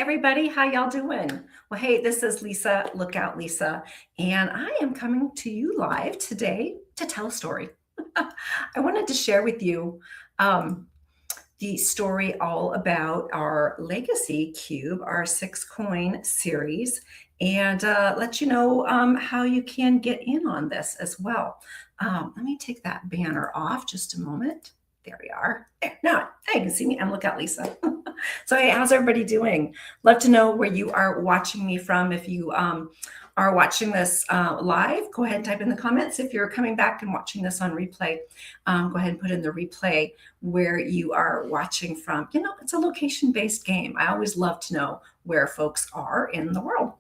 everybody, how y'all doing? Well, hey, this is Lisa, Lookout Lisa, and I am coming to you live today to tell a story. I wanted to share with you um, the story all about our Legacy Cube, our 6 coin series, and let you know how you can get in on this as well. Let me take that banner off just a moment. There we are. There. Now you can see me. I'm Lookout Lisa. So, hey, how's everybody doing? Love to know where you are watching me from. If you are watching this live, go ahead and type in the comments. If you're coming back and watching this on replay, go ahead and put in the replay where you are watching from. You know, it's a location-based game. I always love to know where folks are in the world.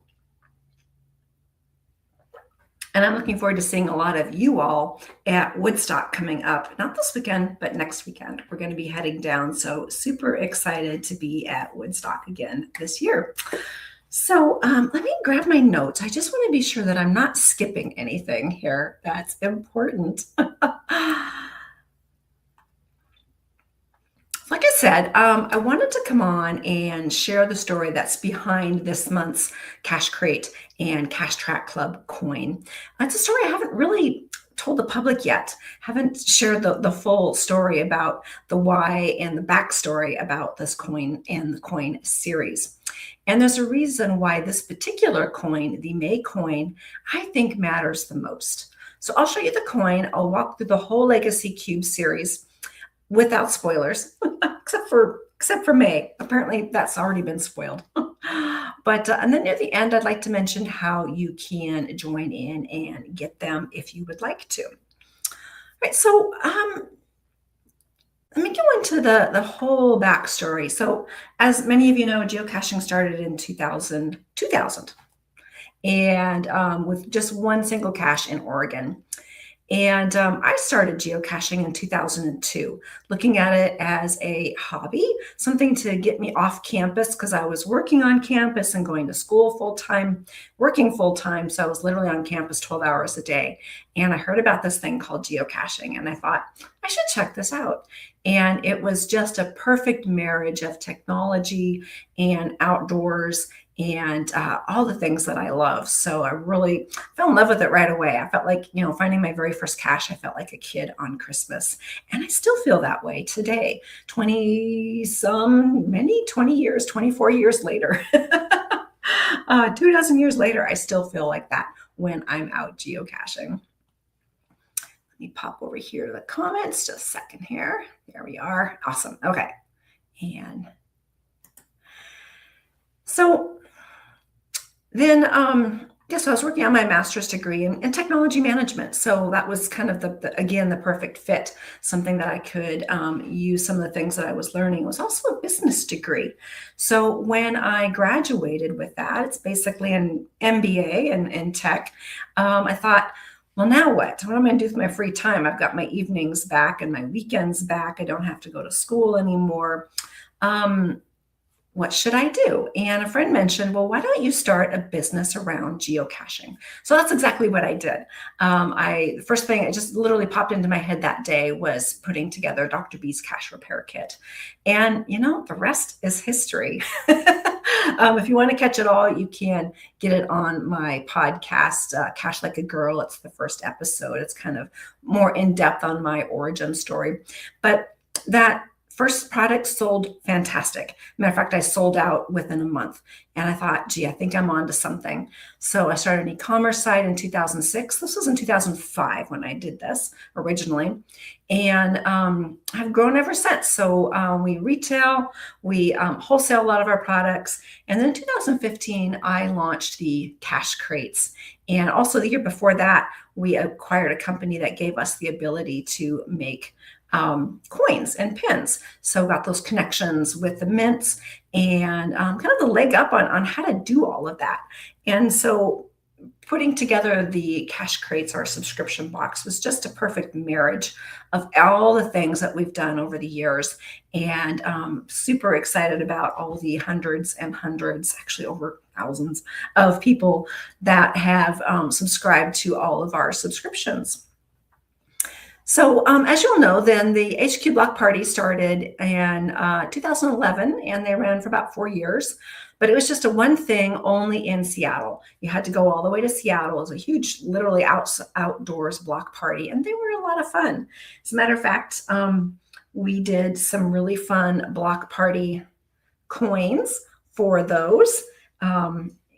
And I'm looking forward to seeing a lot of you all at Woodstock coming up, not this weekend, but next weekend. We're going to be heading down. So super excited to be at Woodstock again this year. So let me grab my notes. I just want to be sure that I'm not skipping anything here. That's important. Like I said, I wanted to come on and share the story that's behind this month's Cache Crate and Cache Track Club coin. It's a story I haven't really told the public yet. Haven't shared the full story about the why and the backstory about this coin and the coin series. And there's a reason why this particular coin, the May coin, I think matters the most. So I'll show you the coin. I'll walk through the whole Legacy Cube series without spoilers, except for May. Apparently that's already been spoiled. But and then near the end, I'd like to mention how you can join in and get them if you would like to. All right, so let me go into the whole backstory. So as many of you know, geocaching started in 2000 and with just one single cache in Oregon. And I started geocaching in 2002, looking at it as a hobby, something to get me off campus because I was working on campus and going to school full-time, working full-time. So I was literally on campus 12 hours a day. And I heard about this thing called geocaching and I thought, I should check this out. And it was just a perfect marriage of technology and outdoors and all the things that I love. So I really fell in love with it right away. I felt like, you know, finding my very first cache, I felt like a kid on Christmas. And I still feel that way today, 20 years, 24 years later. 2 dozen years later, I still feel like that when I'm out geocaching. Let me pop over here to the comments, just a second here. There we are. Awesome. Okay. And so then, so I was working on my master's degree in technology management. So that was kind of again, the perfect fit, something that I could use some of the things that I was learning. It was also a business degree. So when I graduated with that, it's basically an MBA in tech. I thought, well, now what? What am I going to do with my free time? I've got my evenings back and my weekends back. I don't have to go to school anymore. What should I do? And a friend mentioned, well, why don't you start a business around geocaching? So that's exactly what I did. The first thing that just literally popped into my head that day was putting together Dr. B's cache repair kit. And, you know, the rest is history. If you want to catch it all, you can get it on my podcast, Cache Like a Girl. It's the first episode. It's kind of more in depth on my origin story. But that first product sold fantastic. Matter of fact, I sold out within a month. And I thought, gee, I think I'm on to something. So I started an e-commerce site in 2006. This was in 2005 when I did this originally. And I've grown ever since. So we retail, we wholesale a lot of our products. And then in 2015, I launched the Cache Crates. And also the year before that, we acquired a company that gave us the ability to make coins and pins. So got those connections with the mints and kind of the leg up on how to do all of that. And so putting together the Cache Crates, our subscription box, was just a perfect marriage of all the things that we've done over the years. And super excited about all the hundreds and hundreds, actually over thousands of people that have subscribed to all of our subscriptions. So, as you'll know, then the HQ Block Party started in 2011, and they ran for about 4 years. But it was just a one thing only in Seattle. You had to go all the way to Seattle. It was a huge, literally outdoors block party, and they were a lot of fun. As a matter of fact, we did some really fun block party coins for those.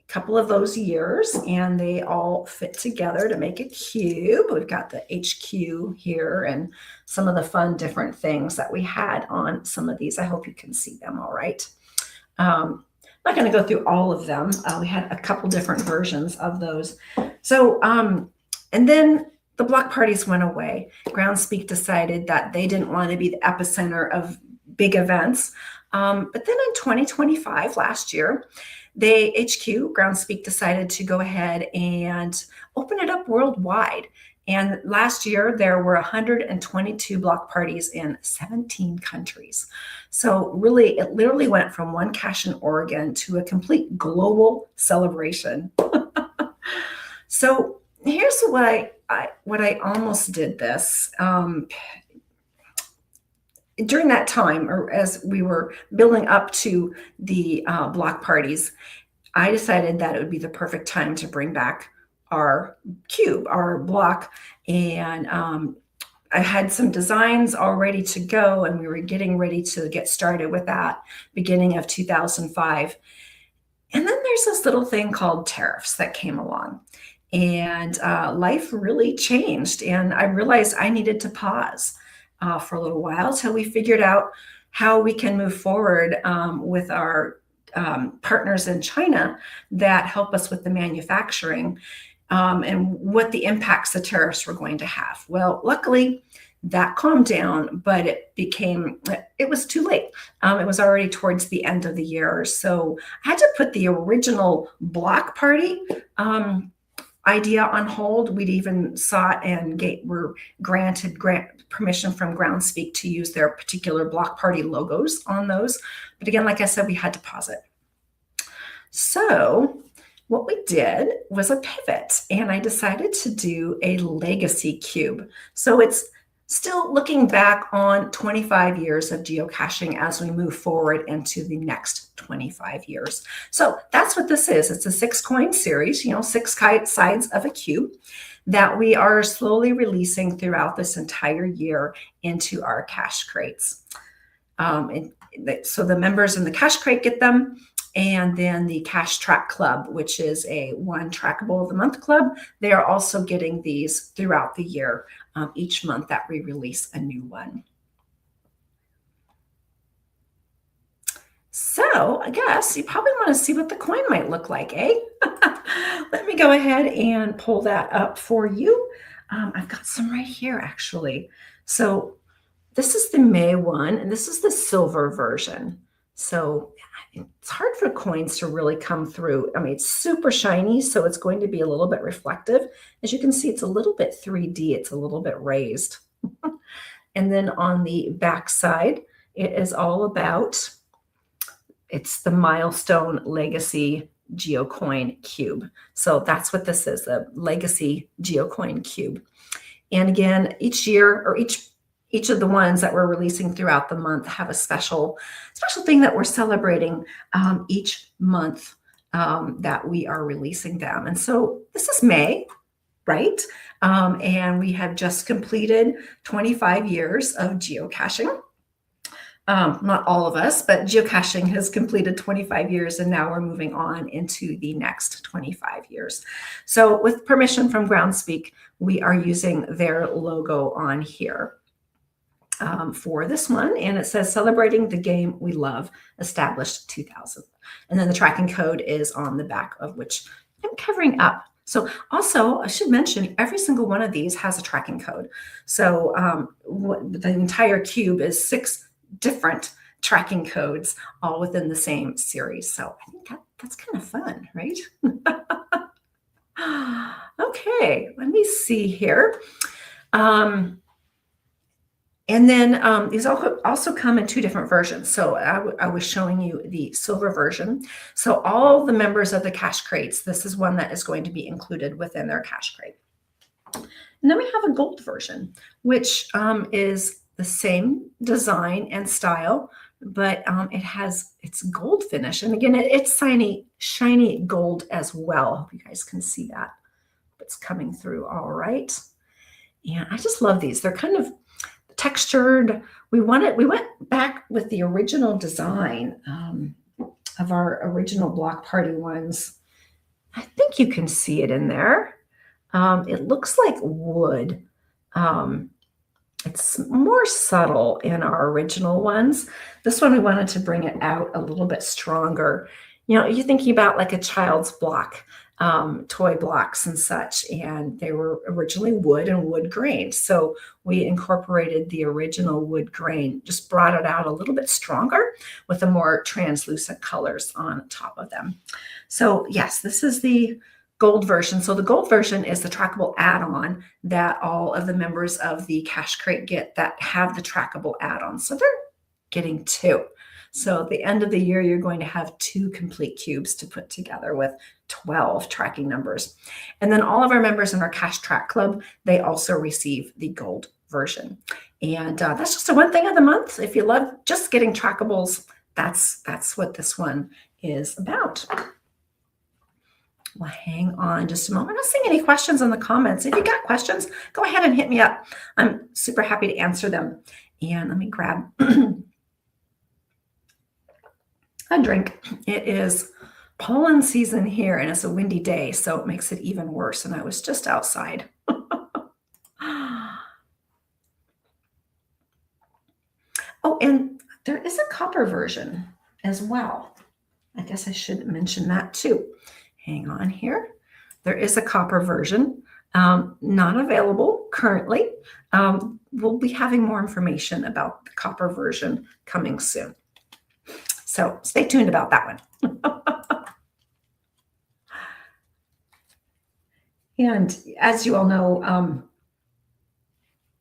Couple of those years, and they all fit together to make a cube. We've got the HQ here and some of the fun different things that we had on some of these. I hope you can see them all right. I'm not going to go through all of them. We had a couple different versions of those. So, and then the block parties went away. Groundspeak decided that they didn't want to be the epicenter of big events. But then in 2025, last year, HQ Groundspeak decided to go ahead and open it up worldwide. And last year, there were 122 block parties in 17 countries. So really, it literally went from one cache in Oregon to a complete global celebration. So here's what I almost did this. During that time, or as we were building up to the block parties, I decided that it would be the perfect time to bring back our cube, our block. And I had some designs all ready to go, and we were getting ready to get started with that beginning of 2005. And then there's this little thing called tariffs that came along. And life really changed. And I realized I needed to pause for a little while till we figured out how we can move forward with our partners in China that help us with the manufacturing and what the impacts the tariffs were going to have. Well, luckily that calmed down, but it was too late. It was already towards the end of the year. So I had to put the original block party idea on hold. We'd even sought and were granted permission from Groundspeak to use their particular block party logos on those. But again, like I said, we had to pause it. So what we did was a pivot, and I decided to do a legacy cube. So it's still looking back on 25 years of geocaching as we move forward into the next 25 years. So that's what this is. It's a 6-coin series, 6 sides of a cube that we are slowly releasing throughout this entire year into our cache crates. So the members in the cache crate get them, and then the Cache Track Club, which is a one trackable of the month club, they are also getting these throughout the year, each month that we release a new one. So I guess you probably want to see what the coin might look like, eh? Let me go ahead and pull that up for you. I've got some right here, actually. So this is the May one, and this is the silver version. So it's hard for coins to really come through. I mean, it's super shiny, so it's going to be a little bit reflective. As you can see, it's a little bit 3D. It's a little bit raised. And then on the back side, it is all about, it's the Milestone Legacy Geocoin Cube. So that's what this is, the Legacy Geocoin Cube. And again, each year, or each of the ones that we're releasing throughout the month have a special thing that we're celebrating each month that we are releasing them. And so this is May, right? And we have just completed 25 years of geocaching. Not all of us, but geocaching has completed 25 years, and now we're moving on into the next 25 years. So with permission from Groundspeak, we are using their logo on here. For this one, and it says celebrating the game we love, established 2000. And then the tracking code is on the back, of which I'm covering up. So also, I should mention, every single one of these has a tracking code. So the entire cube is 6 different tracking codes, all within the same series. So I think that's kind of fun, right? Okay, let me see here. And then these also come in 2 different versions. So I was showing you the silver version. So all the members of the cache crates, this is one that is going to be included within their cache crate. And then we have a gold version, which is the same design and style, but it's gold finish. And again, it's shiny gold as well. I hope you guys can see that. It's coming through all right. And I just love these. They're kind of textured. We went back with the original design of our original block party ones. I think you can see it in there. It looks like wood. It's more subtle in our original ones. This one, we wanted to bring it out a little bit stronger. You know, you're thinking about like a child's block, toy blocks and such, and they were originally wood and wood grain. So we incorporated the original wood grain, just brought it out a little bit stronger with the more translucent colors on top of them. So yes, this is the gold version. So the gold version is the trackable add-on that all of the members of the Cache Crate get that have the trackable add-on. So they're getting 2. So at the end of the year, you're going to have 2 complete cubes to put together with 12 tracking numbers. And then all of our members in our Cache Track Club, they also receive the gold version. And that's just a one thing of the month. If you love just getting trackables, that's what this one is about. Well, hang on just a moment. I'm not seeing any questions in the comments. If you got questions, go ahead and hit me up. I'm super happy to answer them. And let me grab a drink. It is pollen season here, and it's a windy day, so it makes it even worse. And I was just outside. Oh, and there is a copper version as well. I guess I should mention that too. Hang on here. There is a copper version, not available currently. We'll be having more information about the copper version coming soon. So stay tuned about that one. And as you all know,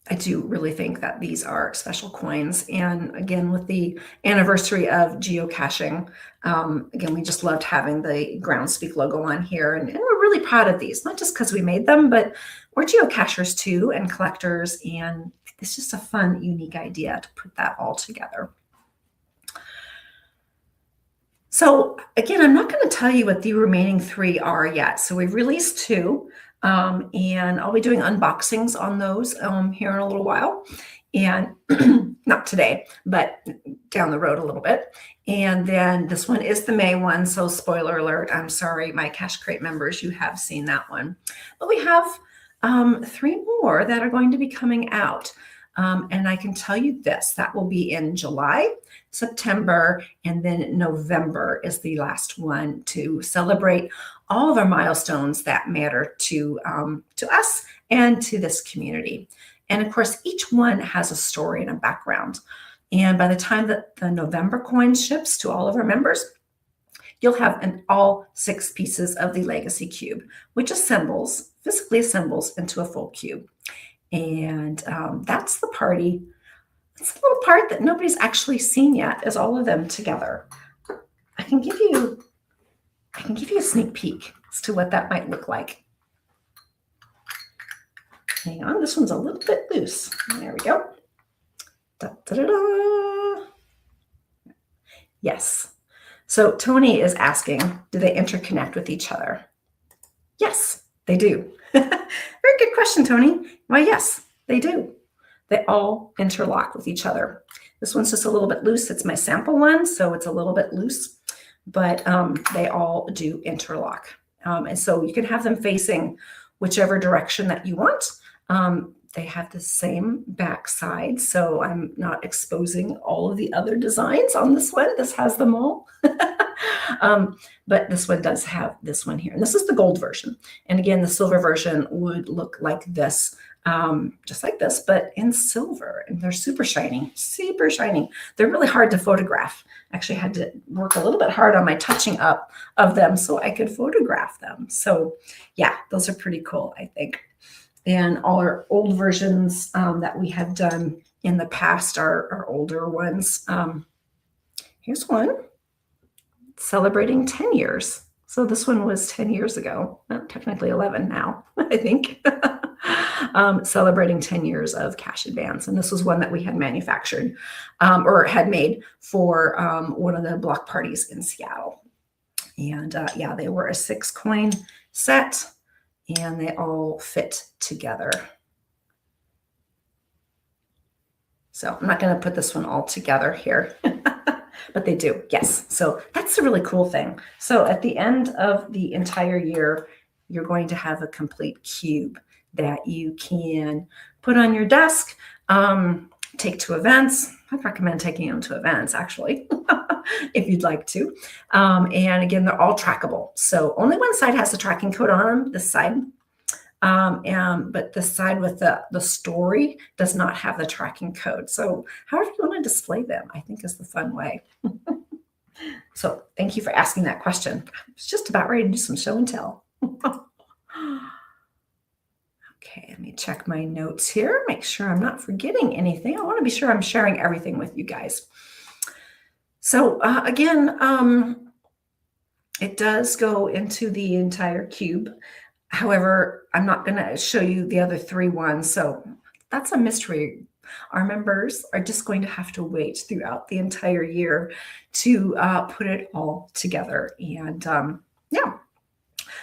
I do really think that these are special coins. And again, with the anniversary of geocaching, again, we just loved having the Groundspeak logo on here. And we're really proud of these, not just because we made them, but we're geocachers too and collectors. And it's just a fun, unique idea to put that all together. So again, I'm not going to tell you what the remaining 3 are yet. So we've released 2. And I'll be doing unboxings on those here in a little while. And not today, but down the road a little bit. And then this one is the May one. So spoiler alert, I'm sorry, my Cache Crate members, you have seen that one. But we have 3 more that are going to be coming out. And I can tell you this, that will be in July, September, and then November is the last one to celebrate all of our milestones that matter to us and to this community. And of course, each one has a story and a background. And by the time that the November coin ships to all of our members, you'll have all 6 pieces of the Legacy Cube, which physically assembles into a full cube. And that's the party. It's a little part that nobody's actually seen yet, is all of them together. I can give you a sneak peek as to what that might look like. Hang on, this one's a little bit loose. There we go. Da, da, da, da. Yes. So Tony is asking, do they interconnect with each other? Yes, they do. Very good question, Tony. Why, yes, they do. They all interlock with each other. This one's just a little bit loose. It's my sample one, so it's a little bit loose, but they all do interlock. And so you can have them facing whichever direction that you want. They have the same back side, so I'm not exposing all of the other designs on this one. This has them all. But this one does have this one here. And this is the gold version. And again, the silver version would look like this, just like this, but in silver. And they're super shiny, super shiny. They're really hard to photograph. Actually, I had to work a little bit hard on my touching up of them so I could photograph them. So yeah, those are pretty cool, I think. And all our old versions that we have done in the past are older ones. Here's one celebrating 10 years. So this one was 10 years ago, technically 11 now, I think, celebrating 10 years of Cash Advance. And this was one that we had manufactured or had made for one of the block parties in Seattle. And yeah, they were a 6-coin set and they all fit together. So I'm not going to put this one all together here. But they do, yes. So that's a really cool thing. So at the end of the entire year, you're going to have a complete cube that you can put on your desk, take to events. I'd recommend taking them to events, actually, if you'd like to. And again, they're all trackable. So only one side has the tracking code on them, this side. But the side with the story does not have the tracking code. So however you want to display them, I think is the fun way. So thank you for asking that question. I was just about ready to do some show and tell. Okay, let me check my notes here, make sure I'm not forgetting anything. I want to be sure I'm sharing everything with you guys. So again, it does go into the entire cube. However, I'm not going to show you the other 3 ones. So that's a mystery. Our members are just going to have to wait throughout the entire year to put it all together. And yeah.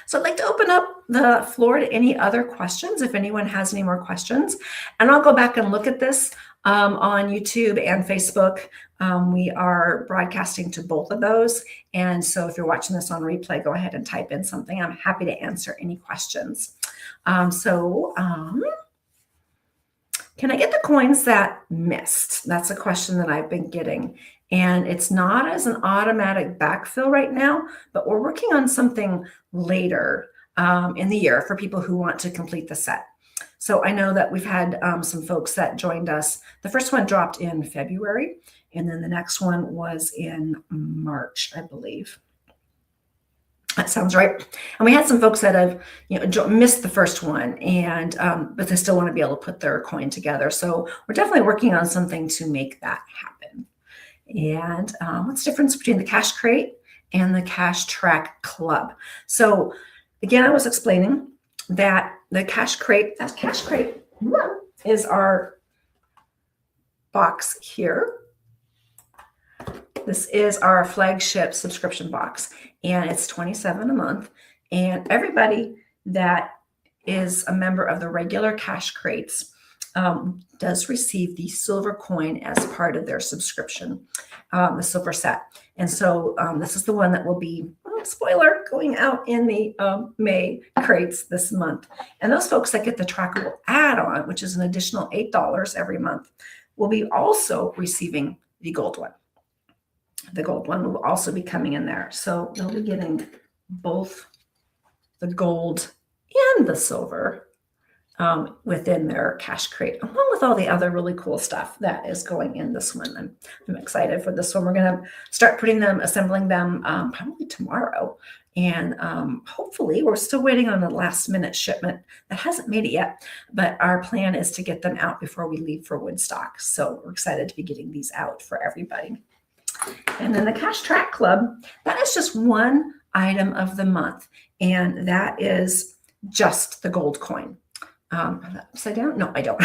So I'd like to open up the floor to any other questions, if anyone has any more questions. And I'll go back and look at this on YouTube and Facebook. We are broadcasting to both of those. And so if you're watching this on replay, go ahead and type in something. I'm happy to answer any questions. Can I get the coins that missed? That's a question that I've been getting. And it's not as an automatic backfill right now, but we're working on something later in the year for people who want to complete the set. So I know that we've had some folks that joined us. The first one dropped in February, and then the next one was in March, I believe. That sounds right. And we had some folks that have missed the first one, and but they still want to be able to put their coin together. So we're definitely working on something to make that happen. And what's the difference between the Cash Crate and the Cash Track Club? So again, I was explaining that the Cash Crate is our box here. This is our flagship subscription box, and it's $27 a month. And everybody that is a member of the regular Cash Crates does receive the silver coin as part of their subscription, the silver set. And so this is the one that will be, spoiler, going out in the May crates this month. And those folks that get the trackable add-on, which is an additional $8 every month, will be also receiving the gold one. The gold one will also be coming in there. So they'll be getting both the gold and the silver within their Cash Crate, along with all the other really cool stuff that is going in this one. I'm excited for this one. We're going to start assembling them probably tomorrow. And hopefully, we're still waiting on the last minute shipment that hasn't made it yet. But our plan is to get them out before we leave for Woodstock. So we're excited to be getting these out for everybody. And then the Cash Track Club, that is just one item of the month. And that is just the gold coin. Upside down? No, I don't.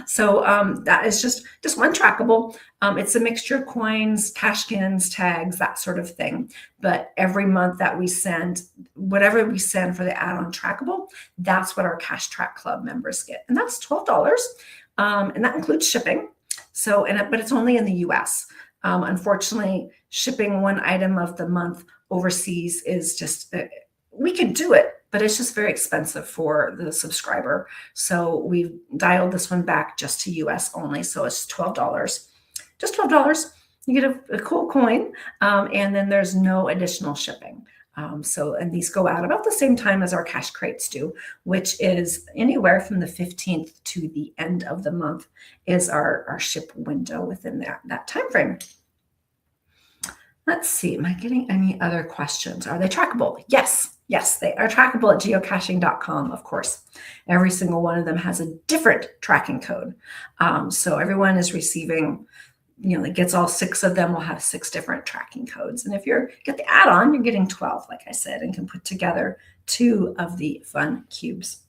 So that is just one trackable. It's a mixture of coins, cashkins, tags, that sort of thing. But every month that we send, whatever we send for the add-on trackable, that's what our Cash Track Club members get. And that's $12. And that includes shipping. So, but it's only in the US. Unfortunately, shipping one item of the month overseas is just, we could do it, but it's just very expensive for the subscriber. So we've dialed this one back just to US only. So it's $12, just $12. You get a cool coin, and then there's no additional shipping. And these go out about the same time as our Cash Crates do, which is anywhere from the 15th to the end of the month is our ship window within that time frame. Let's see, am I getting any other questions? Are they trackable? Yes, they are trackable at geocaching.com, of course. Every single one of them has a different tracking code. So everyone is receiving that gets all 6 of them will have 6 different tracking codes. And if you get the add-on, you're getting 12, like I said, and can put together 2 of the fun cubes.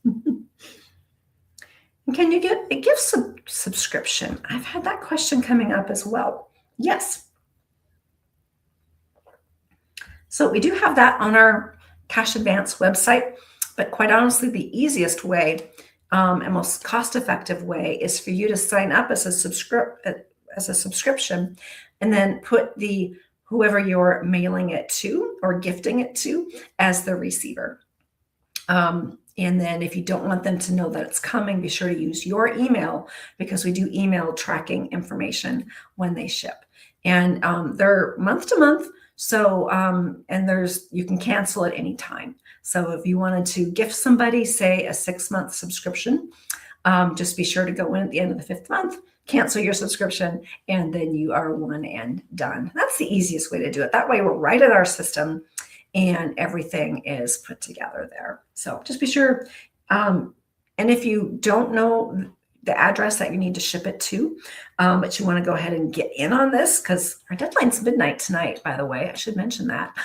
Can you get a gift subscription? I've had that question coming up as well. Yes. So we do have that on our Cash Advance website, but quite honestly, the easiest way and most cost-effective way is for you to sign up as a subscription, and then put whoever you're mailing it to or gifting it to as the receiver. And then if you don't want them to know that it's coming, be sure to use your email, because we do email tracking information when they ship. And they're month to month. So, and you can cancel at any time. So if you wanted to gift somebody, say, a 6-month subscription, just be sure to go in at the end of the 5th month, cancel your subscription, and then you are one and done. That's the easiest way to do it. That way we're right at our system and everything is put together there. So just be sure. And if you don't know the address that you need to ship it to, but you want to go ahead and get in on this, because our deadline's midnight tonight, by the way. I should mention that.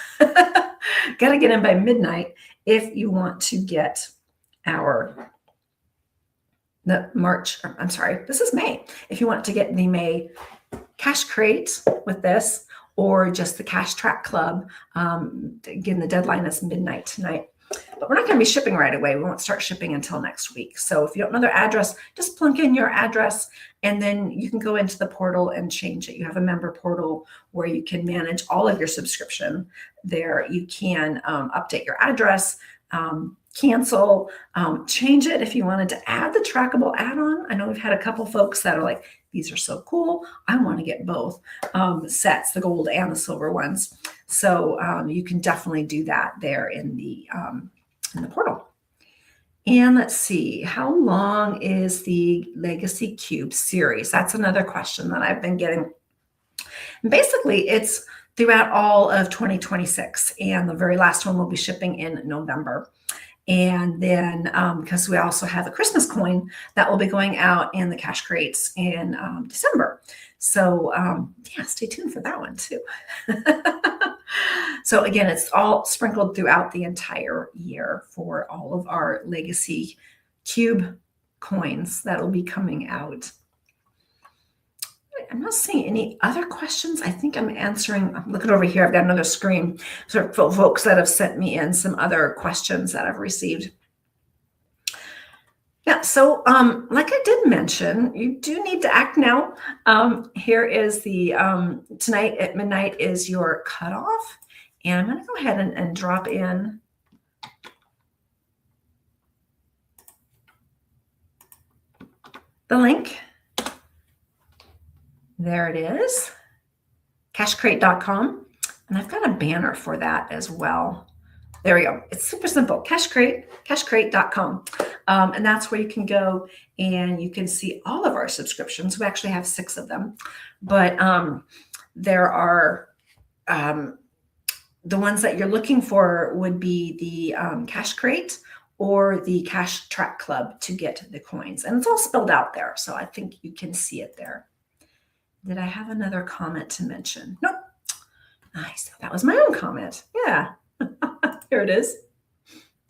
Got to get in by midnight if you want to get this is May. If you want to get the May Cash Crate with this, or just the Cash Track Club, again, the deadline is midnight tonight. But we're not going to be shipping right away. We won't start shipping until next week. So if you don't know their address, just plunk in your address, and then you can go into the portal and change it. You have a member portal where you can manage all of your subscription there. You can update your address, cancel, change it if you wanted to add the trackable add-on. I know we've had a couple folks that are like, these are so cool, I want to get both sets, the gold and the silver ones. So you can definitely do that there in the portal. And let's see, how long is the Legacy Cube series? That's another question that I've been getting. And basically, it's throughout all of 2026, and the very last one will be shipping in November. And then because we also have a Christmas coin that will be going out in the cash crates in December. So yeah, stay tuned for that one too. So again, it's all sprinkled throughout the entire year for all of our Legacy Cube coins that will be coming out. I'm not seeing any other questions. I think I'm looking over here. I've got another screen for folks that have sent me in some other questions that I've received. Yeah, so like I did mention, you do need to act now. Here is the, tonight at midnight is your cutoff. And I'm going to go ahead and drop in the link. There it is, cashcrate.com. And I've got a banner for that as well. There we go. It's super simple. Cashcrate.com. And that's where you can go and you can see all of our subscriptions. We actually have 6 of them. But there are the ones that you're looking for would be the Cash Crate or the Cash Track Club to get the coins. And it's all spelled out there. So I think you can see it there. Did I have another comment to mention? Nope. Nice. That was my own comment. Yeah. Here it is.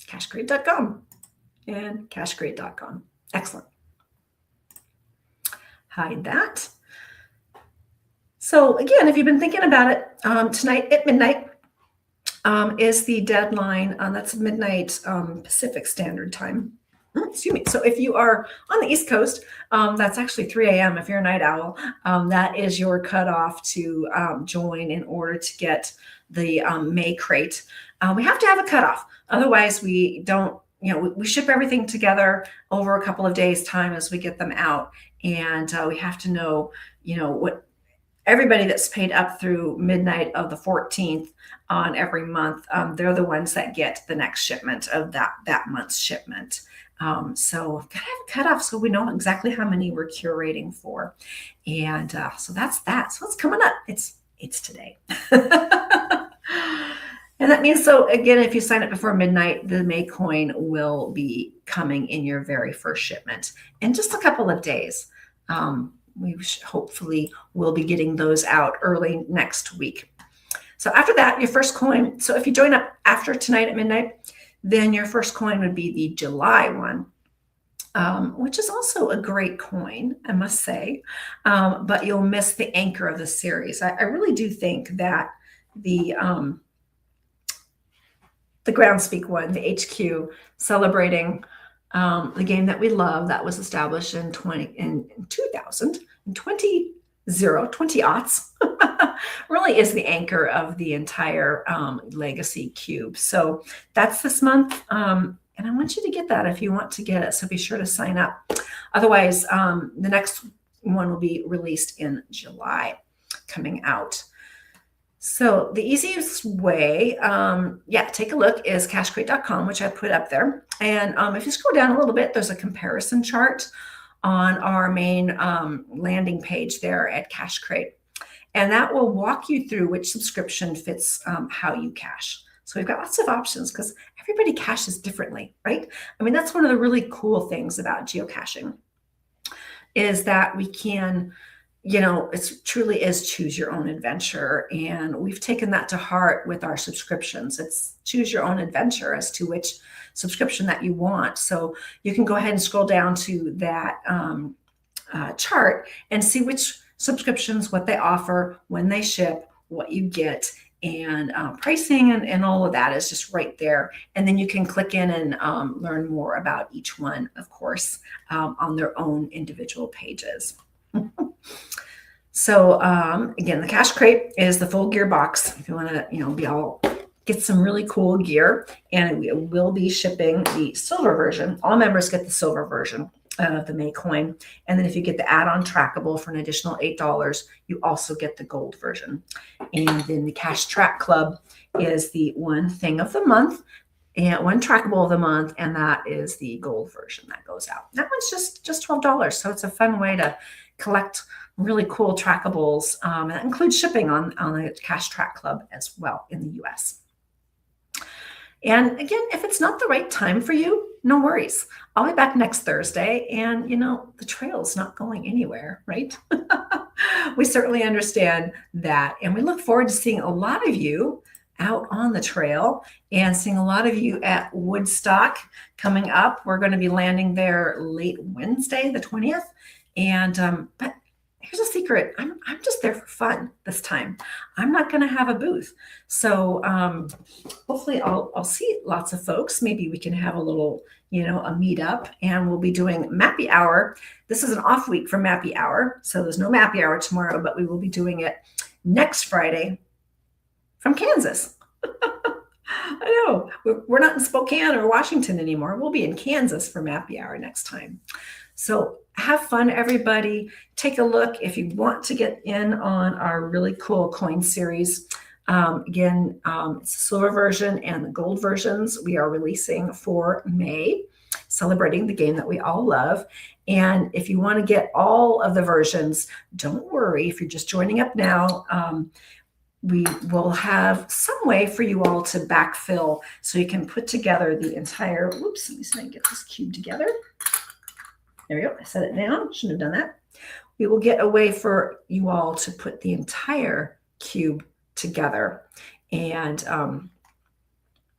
Cashcrate.com and cashcrate.com. Excellent. Hide that. So again, if you've been thinking about it, tonight at midnight is the deadline. That's midnight Pacific Standard Time. Excuse me. So if you are on the East Coast, that's actually 3 a.m. If you're a night owl, that is your cutoff to join in order to get the May crate. We have to have a cutoff. Otherwise, we don't, we ship everything together over a couple of days' time as we get them out. And we have to know, what everybody that's paid up through midnight of the 14th on every month, they're the ones that get the next shipment of that month's shipment. So gotta have a cutoff so we know exactly how many we're curating for. And so that's that. So what's coming up? It's today. And that means, so again, if you sign up before midnight, the May coin will be coming in your very first shipment in just a couple of days. hopefully will be getting those out early next week. So after that, your first coin. So if you join up after tonight at midnight, then your first coin would be the July one, which is also a great coin, I must say. But you'll miss the anchor of the series. I really do think that the Groundspeak one, the HQ, celebrating the game that we love, that was established in 2000, in 20 aughts, really is the anchor of the entire Legacy Cube. So that's this month. And I want you to get that if you want to get it. So be sure to sign up. Otherwise, the next one will be released in July, coming out. So the easiest way, take a look, is cachecrate.com, which I put up there. And if you scroll down a little bit, there's a comparison chart on our main landing page there at CacheCrate. And that will walk you through which subscription fits how you cache. So we've got lots of options because everybody caches differently, right? I mean, that's one of the really cool things about geocaching, is that we can, it truly is choose your own adventure. And we've taken that to heart with our subscriptions. It's choose your own adventure as to which subscription that you want. So you can go ahead and scroll down to that chart and see which subscriptions, what they offer, when they ship, what you get, and pricing and all of that is just right there. And then you can click in and learn more about each one, of course, on their own individual pages. So again, the Cache Crate is the full gear box. If you want to, get some really cool gear, and we will be shipping the silver version. All members get the silver version of the May coin. And then if you get the add-on trackable for an additional $8, you also get the gold version. And then the Cache Track Club is the one thing of the month and one trackable of the month, and that is the gold version that goes out. That one's just $12. So it's a fun way to collect really cool trackables. And that includes shipping on the Cache Track Club as well in the US. And again, if it's not the right time for you, no worries. I'll be back next Thursday, and the trail's not going anywhere, right? We certainly understand that. And we look forward to seeing a lot of you out on the trail and seeing a lot of you at Woodstock coming up. We're going to be landing there late Wednesday, the 20th. And, but here's a secret. I'm just there for fun this time. I'm not going to have a booth. So hopefully I'll see lots of folks. Maybe we can have a little, a meetup, and we'll be doing Mappy Hour. This is an off week for Mappy Hour. So there's no Mappy Hour tomorrow, but we will be doing it next Friday from Kansas. I know. We're not in Spokane or Washington anymore. We'll be in Kansas for Mappy Hour next time. So have fun, everybody. Take a look if you want to get in on our really cool coin series. Again, it's the silver version and the gold versions we are releasing for May, celebrating the game that we all love. And if you want to get all of the versions, don't worry. If you're just joining up now, we will have some way for you all to backfill so you can put together the entire, whoops, let me see if I can get this cube together. There we go. I set it down. Shouldn't have done that. We will get a way for you all to put the entire cube together. And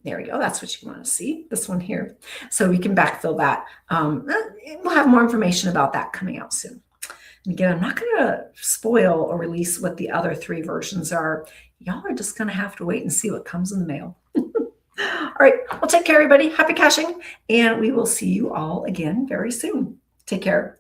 there we go. That's what you want to see, this one here. So we can backfill that. We'll have more information about that coming out soon. And again, I'm not going to spoil or release what the other 3 versions are. Y'all are just going to have to wait and see what comes in the mail. All right. Well, take care, everybody. Happy caching. And we will see you all again very soon. Take care.